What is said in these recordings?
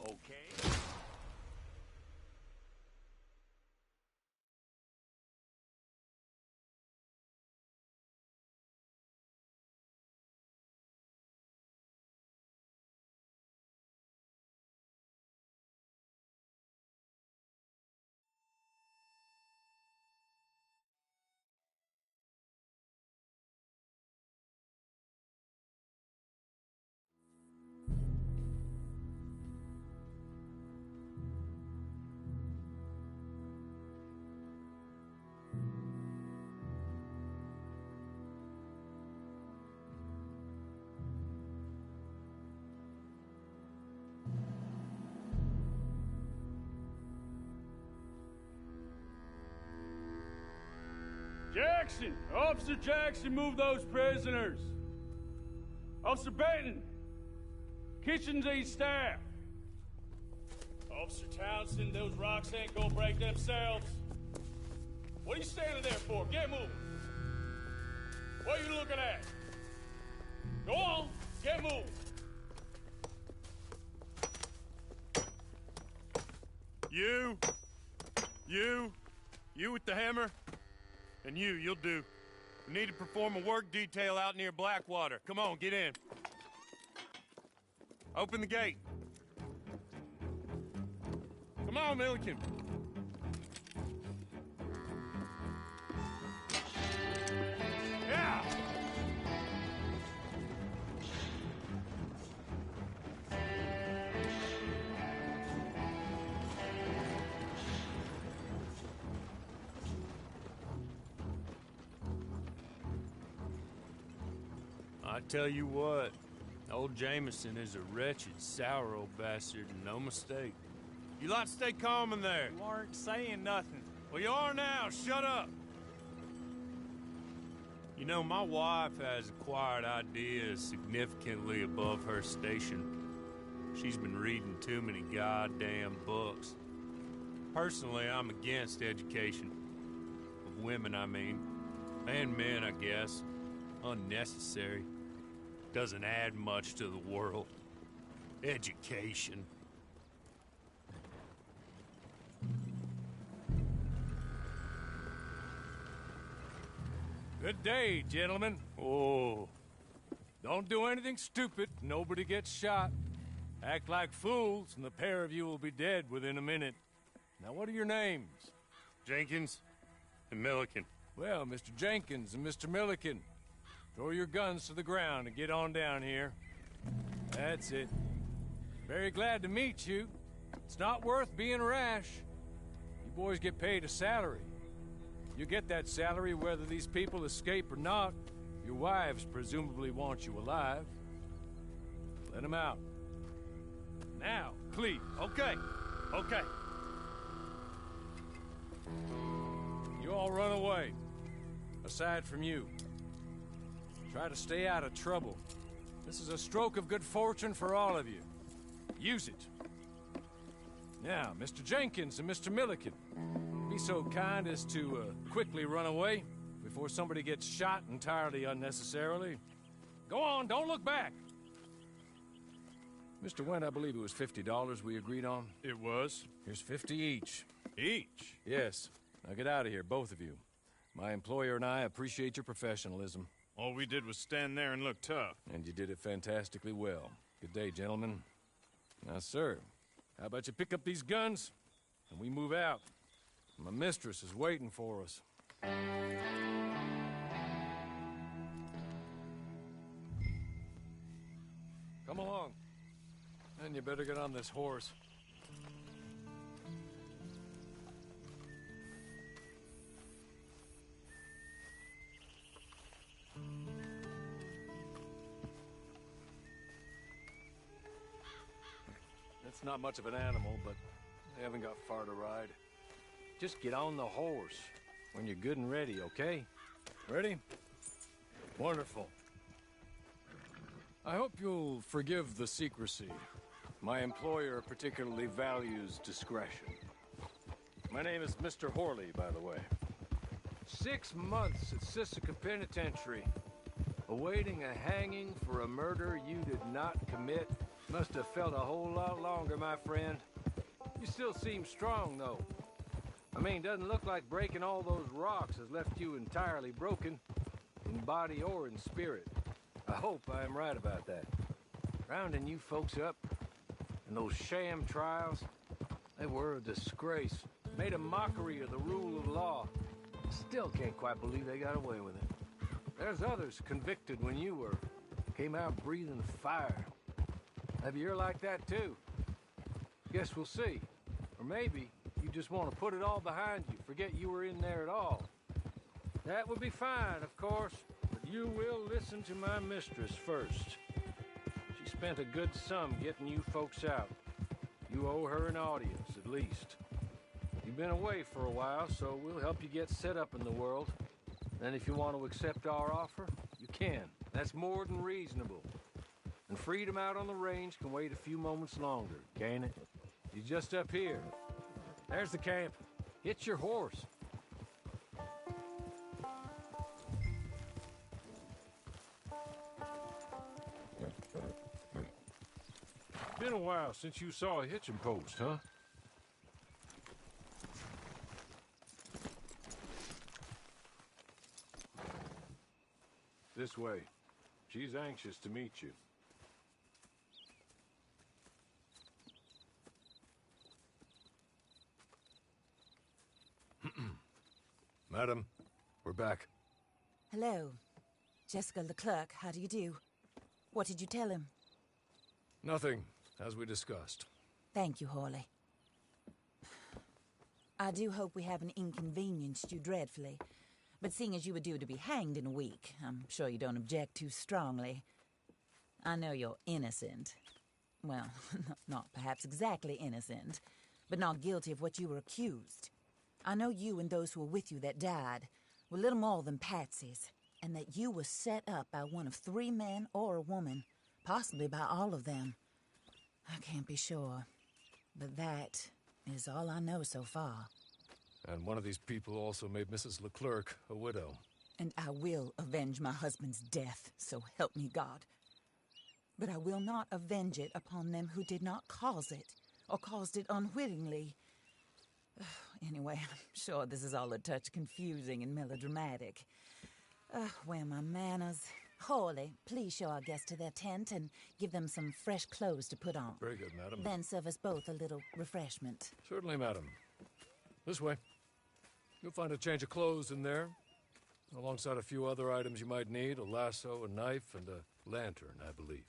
Okay. Jackson! Officer Jackson, move those prisoners! Officer Benton! Kitchens these staff! Officer Townsend, those rocks ain't gonna break themselves. What are you standing there for? Get moving! What are you looking at? Go on, get moving! You with the hammer? And you'll do. We need to perform a work detail out near Blackwater. Come on, get in. Open the gate. Come on, Milliken. Yeah! I tell you what, old Jameson is a wretched, sour old bastard, and no mistake. You lot stay calm in there. You aren't saying nothing. Well, you are now. Shut up. You know, my wife has acquired ideas significantly above her station. She's been reading too many goddamn books. Personally, I'm against education. Of women, I mean. And men, I guess. Unnecessary. Doesn't add much to the world. Education. Good day, gentlemen. Oh. Don't do anything stupid. Nobody gets shot. Act like fools, and the pair of you will be dead within a minute. Now, what are your names? Jenkins and Milliken. Well, Mr. Jenkins and Mr. Milliken, throw your guns to the ground and get on down here. That's it. Very glad to meet you. It's not worth being rash. You boys get paid a salary. You get that salary whether these people escape or not. Your wives presumably want you alive. Let them out. Now, please. Okay. You all run away. Aside from you. Try to stay out of trouble. This is a stroke of good fortune for all of you. Use it. Now, Mr. Jenkins and Mr. Milliken, be so kind as to quickly run away before somebody gets shot entirely unnecessarily. Go on, don't look back. Mr. Wendt, I believe it was $50 we agreed on. It was. Here's 50 each. Each? Yes. Now get out of here, both of you. My employer and I appreciate your professionalism. All we did was stand there and look tough. And you did it fantastically well. Good day, gentlemen. Now, sir, how about you pick up these guns, and we move out? My mistress is waiting for us. Come along. And you better get on this horse. It's not much of an animal, but they haven't got far to ride. Just get on the horse when you're good and ready, okay? Ready? Wonderful. I hope you'll forgive the secrecy. My employer particularly values discretion. My name is Mr. Horley, by the way. 6 months at Sisika Penitentiary, awaiting a hanging for a murder you did not commit. Must have felt a whole lot longer, my friend. You still seem strong, though. I mean, doesn't look like breaking all those rocks has left you entirely broken, in body or in spirit. I hope I am right about that. Rounding you folks up, and those sham trials, they were a disgrace. Made a mockery of the rule of law. Still can't quite believe they got away with it. There's others convicted when you were. Came out breathing fire. Maybe you're like that too. Guess we'll see. Or maybe you just want to put it all behind you, forget you were in there at all. That would be fine, of course, but you will listen to my mistress first. She spent a good sum getting you folks out. You owe her an audience, at least. You've been away for a while, so we'll help you get set up in the world. And if you want to accept our offer, you can. That's more than reasonable. And freedom out on the range can wait a few moments longer, can't it? You're just up here. There's the camp. Hit your horse. Been a while since you saw a hitching post, huh? This way. She's anxious to meet you. Madam, we're back. Hello. Jessica Leclerc, how do you do? What did you tell him? Nothing, as we discussed. Thank you, Hawley. I do hope we haven't inconvenienced you dreadfully. But seeing as you were due to be hanged in a week, I'm sure you don't object too strongly. I know you're innocent. Well, not perhaps exactly innocent, but not guilty of what you were accused. I know you and those who were with you that died were little more than patsies, and that you were set up by one of 3 men or a woman, possibly by all of them. I can't be sure, but that is all I know so far. And one of these people also made Mrs. Leclerc a widow. And I will avenge my husband's death, so help me God. But I will not avenge it upon them who did not cause it, or caused it unwittingly. Anyway, I'm sure this is all a touch confusing and melodramatic. Where are my manners? Hawley, please show our guests to their tent and give them some fresh clothes to put on. Very good, madam. Then serve us both a little refreshment. Certainly, madam. This way. You'll find a change of clothes in there, alongside a few other items you might need, a lasso, a knife, and a lantern, I believe.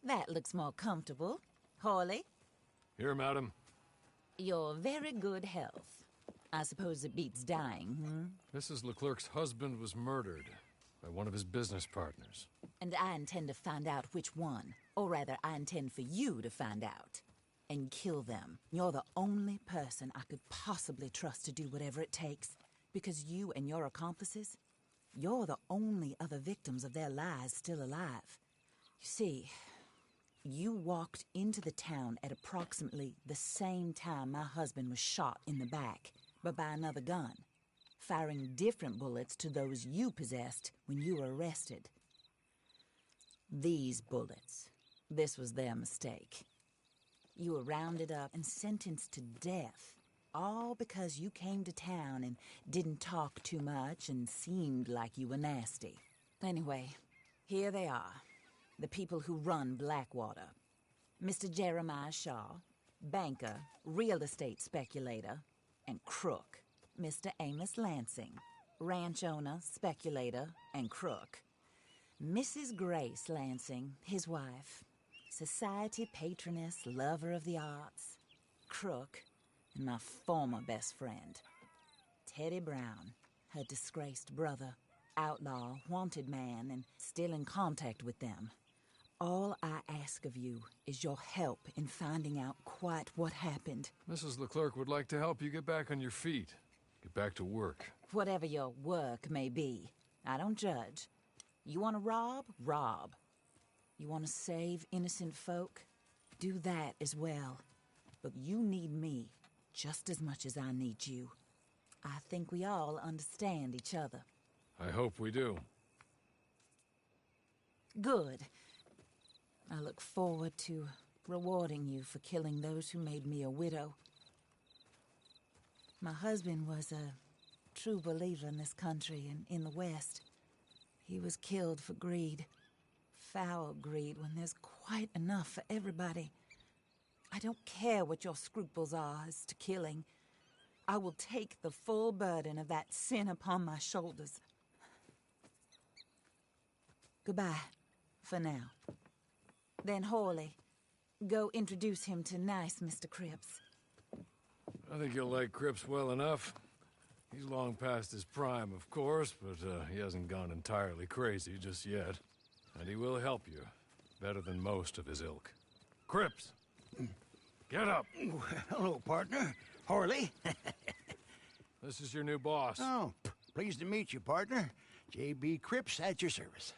That looks more comfortable. Hawley, Here, madam. your very good health. I suppose it beats dying, Mrs. Leclerc's husband was murdered by one of his business partners. And I intend to find out which one. Or rather, I intend for you to find out. And kill them. You're the only person I could possibly trust to do whatever it takes. Because you and your accomplices, you're the only other victims of their lies still alive. You see, you walked into the town at approximately the same time my husband was shot in the back, but by another gun, firing different bullets to those you possessed when you were arrested. These bullets, this was their mistake. You were rounded up and sentenced to death, all because you came to town and didn't talk too much and seemed like you were nasty. Anyway, here they are, the people who run Blackwater. Mr. Jeremiah Shaw, banker, real estate speculator, and crook. Mr. Amos Lansing, ranch owner, speculator, and crook. Mrs. Grace Lansing, his wife, society patroness, lover of the arts, crook, and my former best friend, Teddy Brown, her disgraced brother, outlaw, wanted man, and still in contact with them. All I ask of you is your help in finding out quite what happened. Mrs. Leclerc would like to help you get back on your feet. Get back to work. Whatever your work may be, I don't judge. You want to rob? Rob. You want to save innocent folk? Do that as well. But you need me just as much as I need you. I think we all understand each other. I hope we do. Good. I look forward to rewarding you for killing those who made me a widow. My husband was a true believer in this country and in the West. He was killed for greed. Foul greed when there's quite enough for everybody. I don't care what your scruples are as to killing. I will take the full burden of that sin upon my shoulders. Goodbye, for now. Then Hawley, go introduce him to nice Mr. Cripps. I think you'll like Cripps well enough. He's long past his prime, of course, but he hasn't gone entirely crazy just yet. And he will help you, better than most of his ilk. Cripps! Get up! Hello, partner. Hawley. This is your new boss. Oh, pleased to meet you, partner. J.B. Cripps at your service.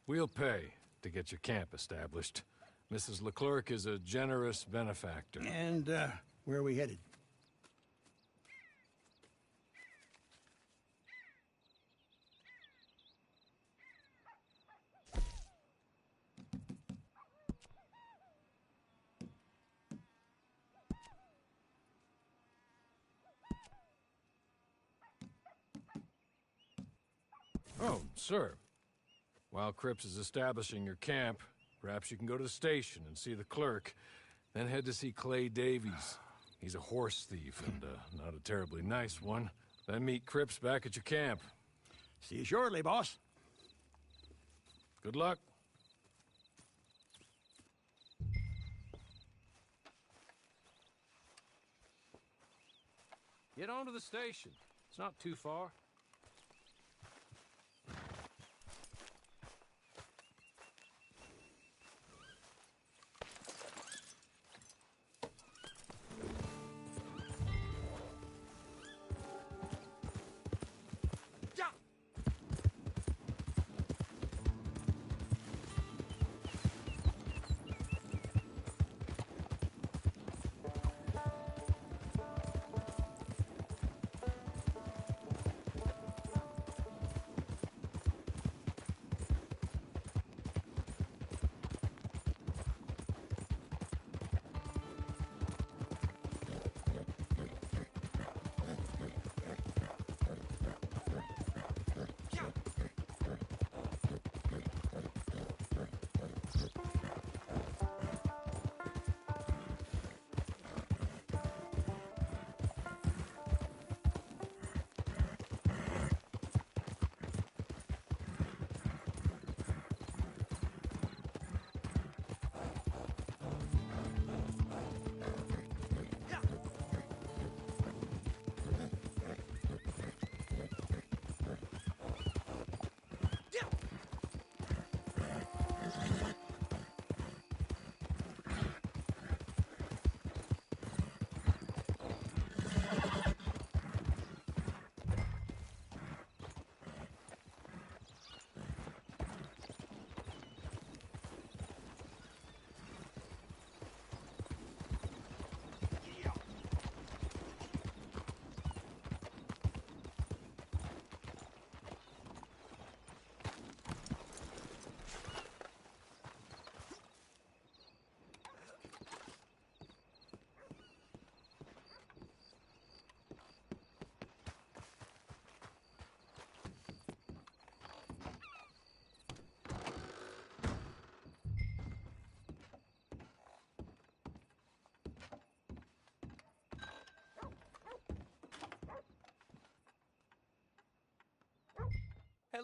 We'll pay to get your camp established. Mrs. Leclerc is a generous benefactor. And, where are we headed? Oh, sir. While Cripps is establishing your camp, perhaps you can go to the station and see the clerk, then head to see Clay Davies. He's a horse thief and not a terribly nice one. Then meet Cripps back at your camp. See you shortly, boss. Good luck. Get on to the station. It's not too far.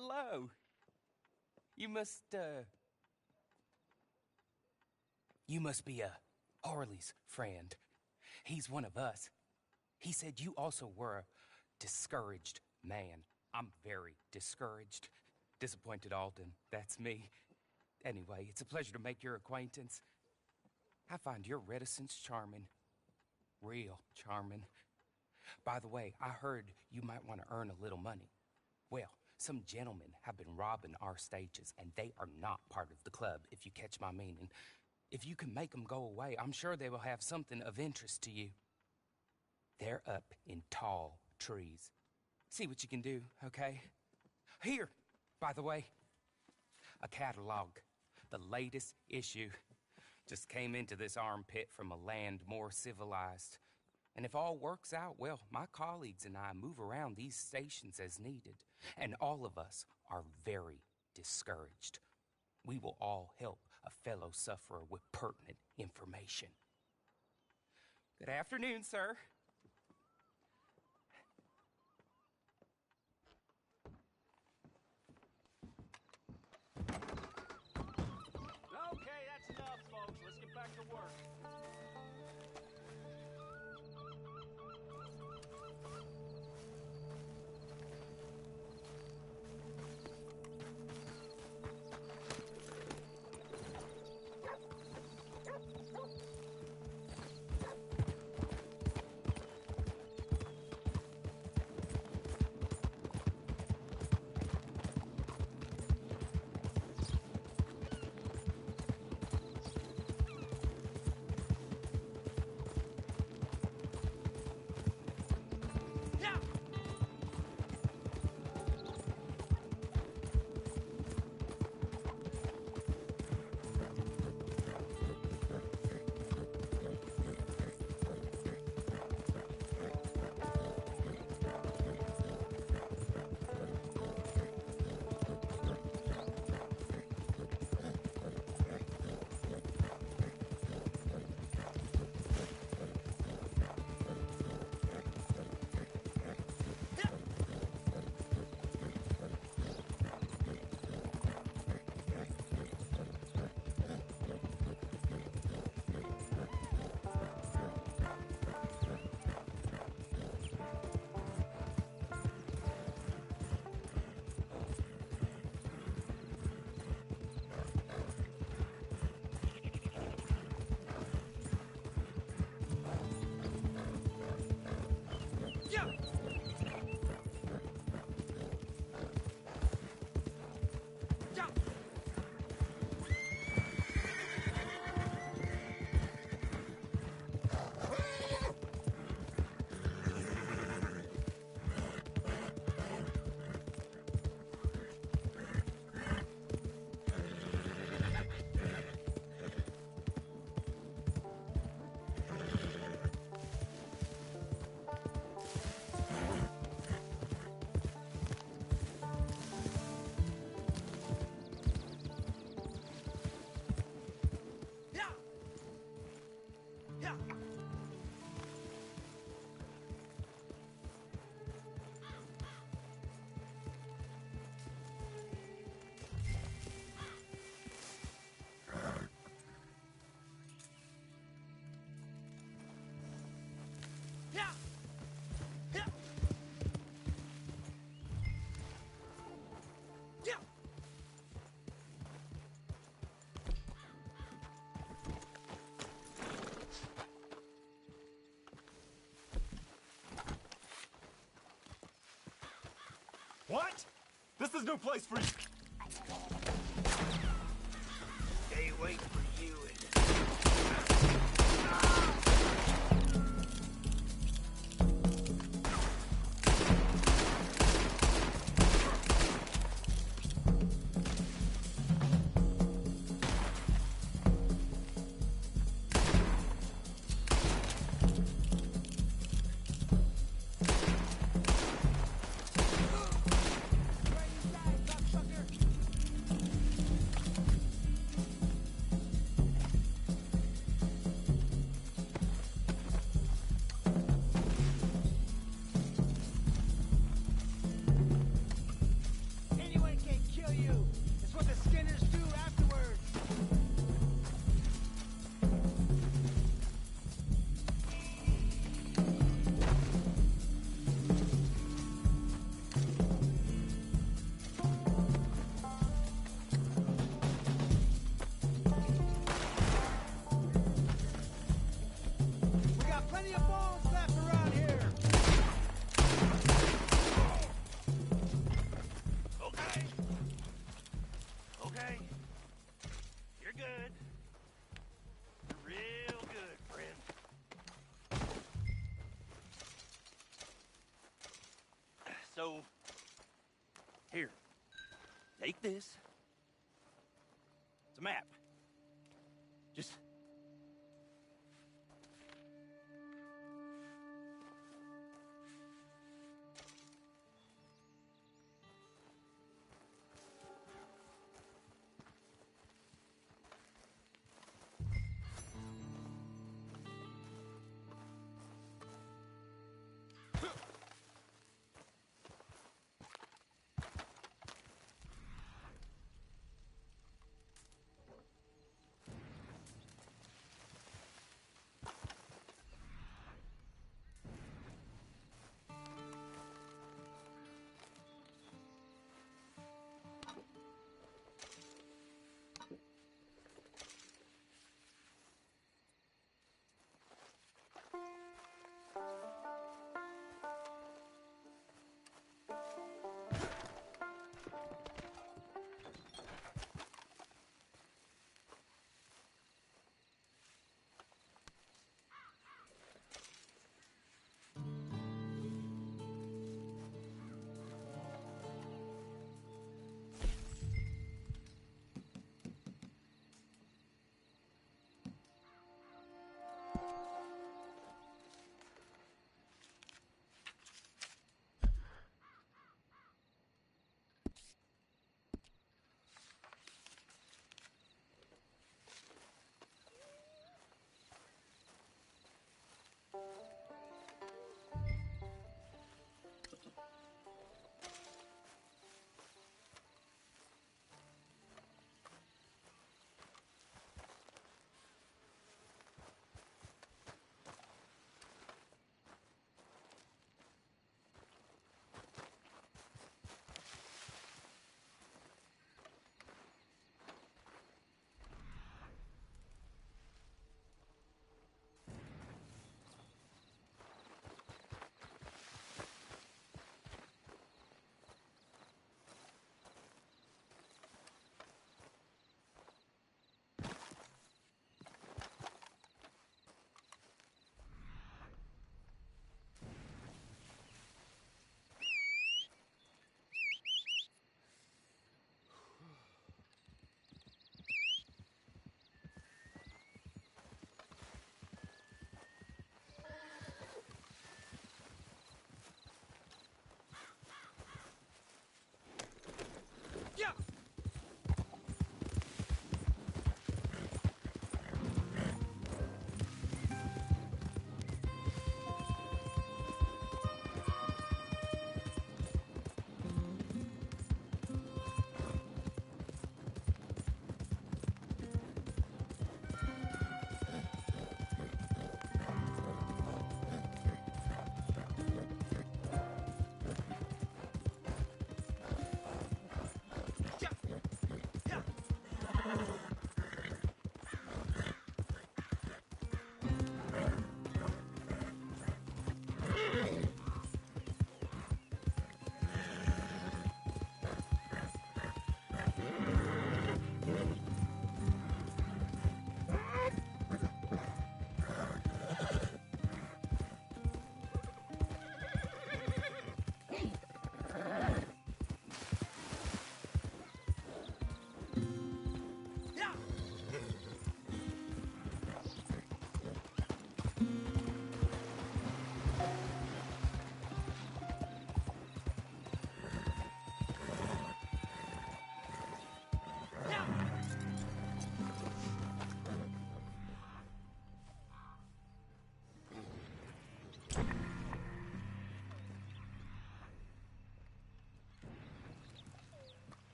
Hello. You must be Harley's friend. He's one of us. He said you also were a discouraged man. I'm very discouraged. Disappointed Alden, that's me. Anyway, it's a pleasure to make your acquaintance. I find your reticence charming. Real charming. By the way, I heard you might want to earn a little money. Well, some gentlemen have been robbing our stages, and they are not part of the club, if you catch my meaning. If you can make them go away, I'm sure they will have something of interest to you. They're up in tall trees. See what you can do, okay? Here, by the way, a catalog. The latest issue. Just came into this armpit from a land more civilized. And if all works out, well, my colleagues and I move around these stations as needed. And all of us are very discouraged. We will all help a fellow sufferer with pertinent information. Good afternoon, sir. Okay, that's enough, folks. Let's get back to work. What? This is no place for you. They wait for you. Cocksucker! Plenty of bones left around here. Okay. Okay. You're good. You're real good, friend. So, here. Take this. It's a map. Just...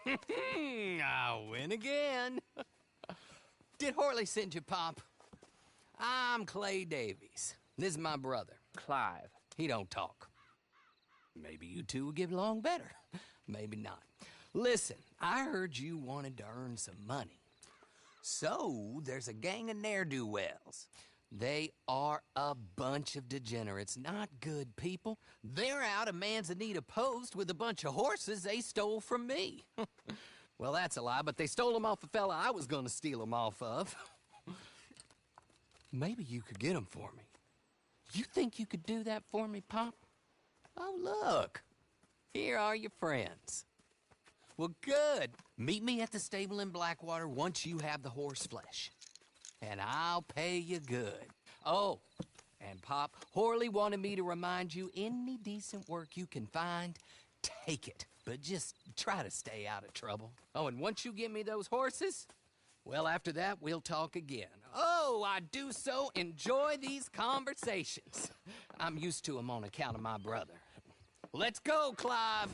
I win again. Did Horley send you, Pop? I'm Clay Davies. This is my brother, Clive. He don't talk. Maybe you two will get along better. Maybe not. Listen, I heard you wanted to earn some money. So, there's a gang of ne'er-do-wells. They are a bunch of degenerates, not good people. They're out of Manzanita Post with a bunch of horses they stole from me. Well, that's a lie, but they stole them off a fella I was gonna steal them off of. Maybe you could get them for me. You think you could do that for me, Pop? Oh, look. Here are your friends. Well, good. Meet me at the stable in Blackwater once you have the horse flesh. And I'll pay you good. Oh, and Pop, Horley wanted me to remind you, any decent work you can find, take it. But just try to stay out of trouble. Oh, and once you give me those horses, well, after that, we'll talk again. Oh, I do so enjoy these conversations. I'm used to them on account of my brother. Let's go, Clive.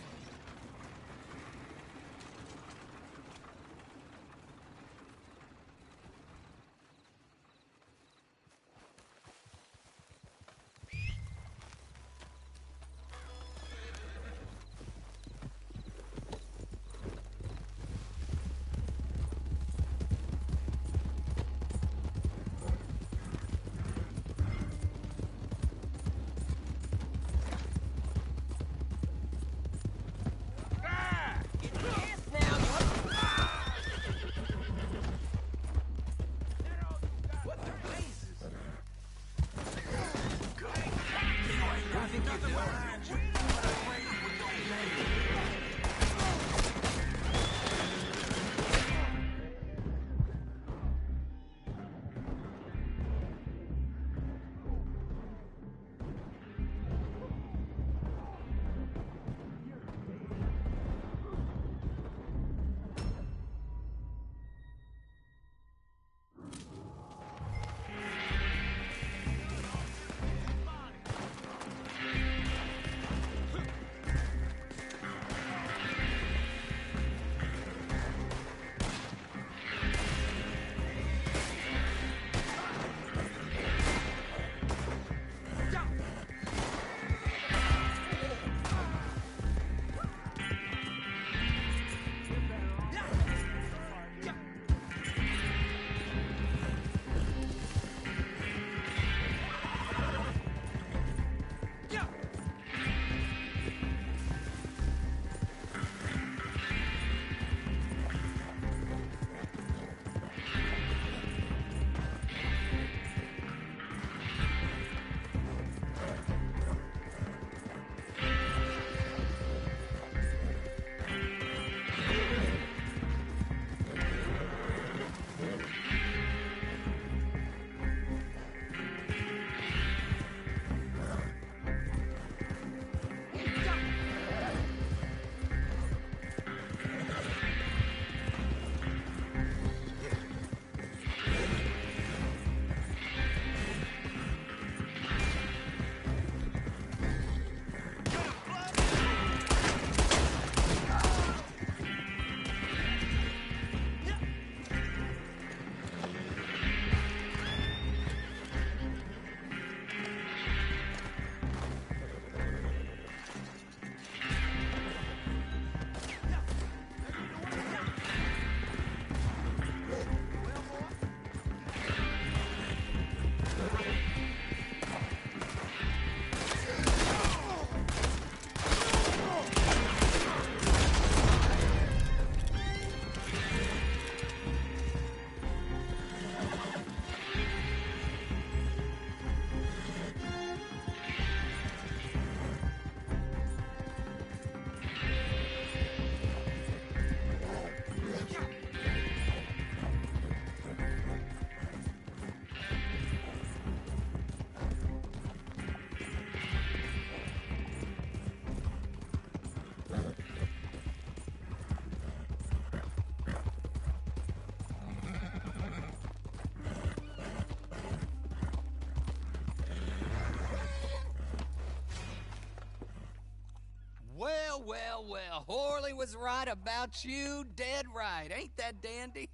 well. Horley was right about you, dead right. Ain't that dandy?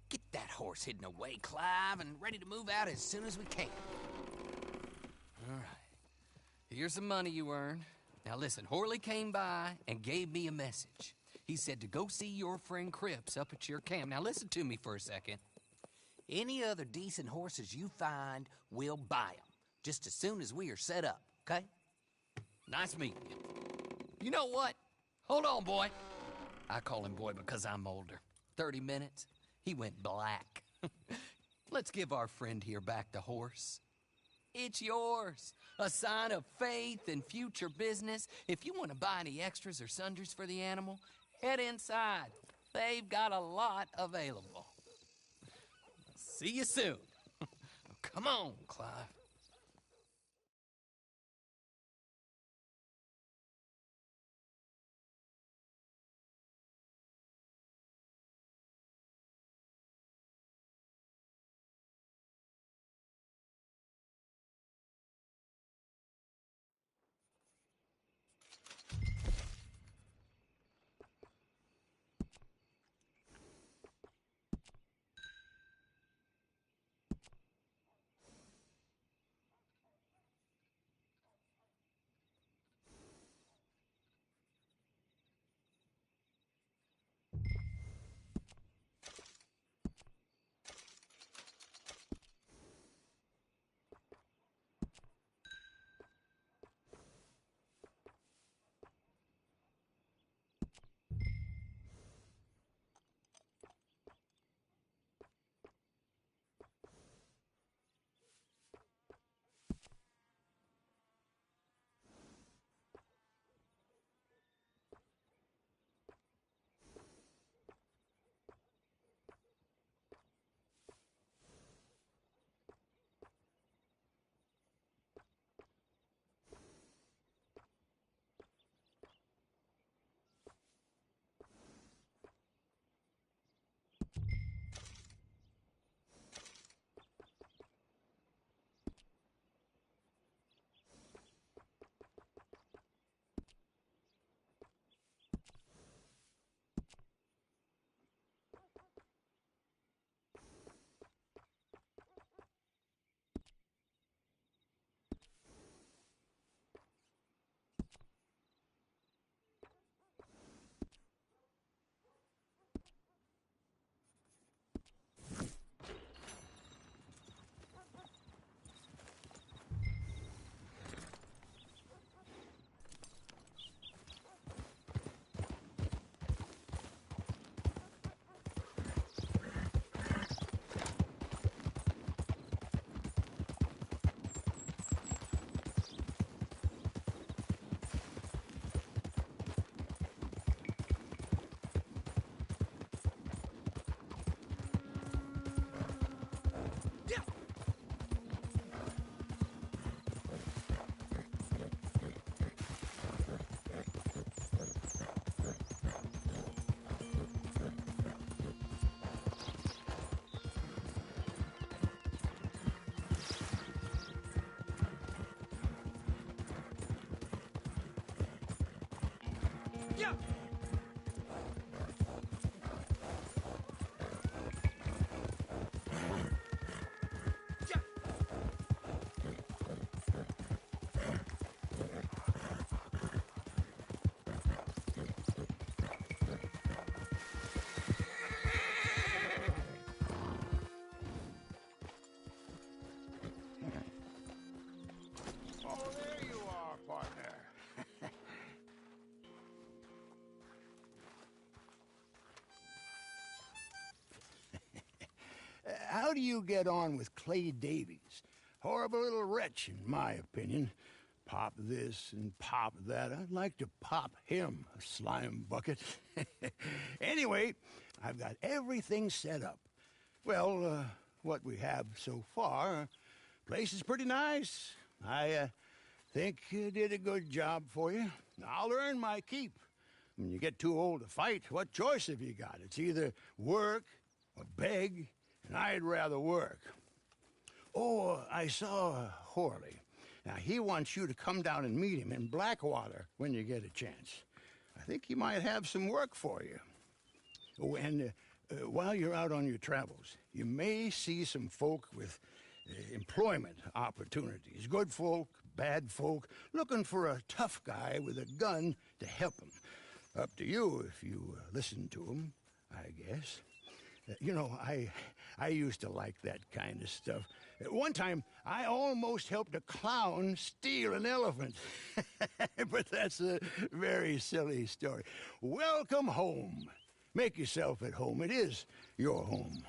Get that horse hidden away, Clive, and ready to move out as soon as we can. All right. Here's the money you earned. Now listen, Horley came by and gave me a message. He said to go see your friend Cripps up at your camp. Now listen to me for a second. Any other decent horses you find, we'll buy them. Just as soon as we are set up, okay? Nice meeting you. You know what? Hold on, boy. I call him boy because I'm older. 30 minutes, he went black. Let's give our friend here back the horse. It's yours. A sign of faith and future business. If you want to buy any extras or sundries for the animal, head inside. They've got a lot available. See you soon. Come on, Clive. Yeah. Oh, there you are, partner. How do you get on with Clay Davies? Horrible little wretch, in my opinion. Pop this and pop that. I'd like to pop him, a slime bucket. Anyway, I've got everything set up. Well, what we have so far, place is pretty nice. I think you did a good job for you. I'll earn my keep. When you get too old to fight, what choice have you got? It's either work or beg, and I'd rather work. Oh, I saw Horley. Now, he wants you to come down and meet him in Blackwater when you get a chance. I think he might have some work for you. Oh, and while you're out on your travels, you may see some folk with employment opportunities. Good folk, bad folk, looking for a tough guy with a gun to help them. Up to you if you listen to them, I guess. You know, I used to like that kind of stuff. One time, I almost helped a clown steal an elephant. But that's a very silly story. Welcome home. Make yourself at home. It is your home.